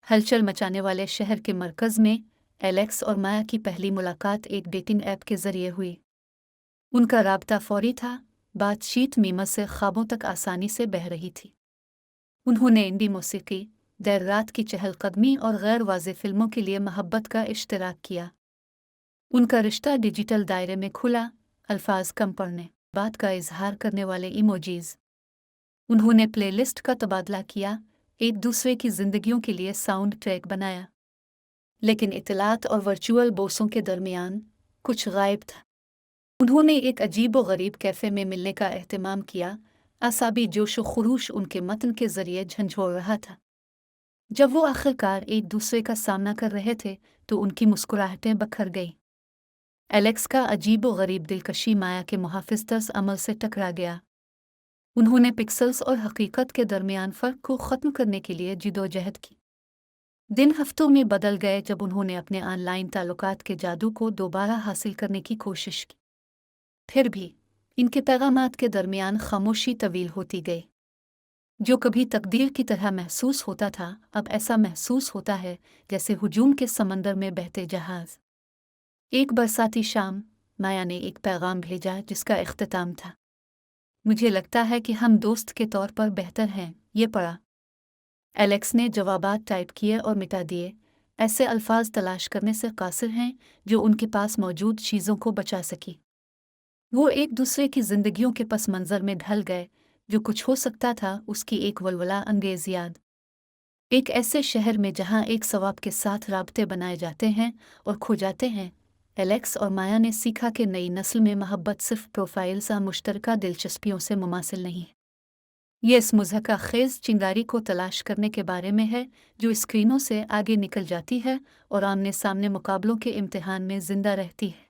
हलचल मचाने वाले शहर के मरकज़ में एलेक्स और माया की पहली मुलाकात एक डेटिंग ऐप के जरिए हुई। उनका राब्ता फौरी था, बातचीत मीमत से ख्वाबों तक आसानी से बह रही थी। उन्होंने इंडी मौसीकी, देर रात की चहलकदमी और गैर वाज़ेह फिल्मों के लिए मोहब्बत का इश्तराक किया। उनका रिश्ता डिजिटल दायरे में खुला, अल्फाज कम पड़ने, बात का इजहार करने वाले इमोजीज। उन्होंने प्लेलिस्ट का तबादला किया, एक दूसरे की जिंदगियों के लिए साउंड ट्रैक बनाया। लेकिन इतलात और वर्चुअल बोसों के दरमियान कुछ गायब था। उन्होंने एक अजीब व गरीब कैफ़े में मिलने का एहतमाम किया, असाबी जोश व खुरूश उनके मतन के जरिए झंझोड़ रहा था। जब वो आखिरकार एक दूसरे का सामना कर रहे थे तो उनकी मुस्कुराहटें बखर गईं। एलेक्स का अजीब व गरीब दिलकशी माया के मुहाफिज तर्स अमल से टकरा गया। उन्होंने पिक्सल्स और हकीकत के दरमियान फ़र्क को ख़त्म करने के लिए जिदोजहद की। दिन हफ्तों में बदल गए जब उन्होंने अपने ऑनलाइन ताल्लुकात के जादू को दोबारा हासिल करने की कोशिश की। फिर भी इनके पैगामात के दरमियान खामोशी तवील होती गई। जो कभी तकदीर की तरह महसूस होता था, अब ऐसा महसूस होता है जैसे हुजूम के समंदर में बहते जहाज। एक बरसाती शाम माया ने एक पैगाम भेजा जिसका इख्तिताम था, मुझे लगता है कि हम दोस्त के तौर पर बेहतर हैं। ये पढ़ा। एलेक्स ने जवाबात टाइप किए और मिटा दिए। ऐसे अल्फाज तलाश करने से कासिर हैं जो उनके पास मौजूद चीज़ों को बचा सकी। वो एक दूसरे की जिंदगियों के पस मंजर में ढल गए। जो कुछ हो सकता था उसकी एक वलवला अंगेज याद। एक ऐसे शहर में जहाँ एक सवाब के साथ राब्ते बनाए जाते हैं और खो जाते हैं। एलेक्स और माया ने सीखा कि नई नस्ल में मोहब्बत सिर्फ प्रोफाइल सा मुश्तरका दिलचस्पियों से मुमासिल नहीं है। ये इस मुज़हका खेज चिंगारी को तलाश करने के बारे में है जो स्क्रीनों से आगे निकल जाती है और आमने सामने मुकाबलों के इम्तिहान में जिंदा रहती है।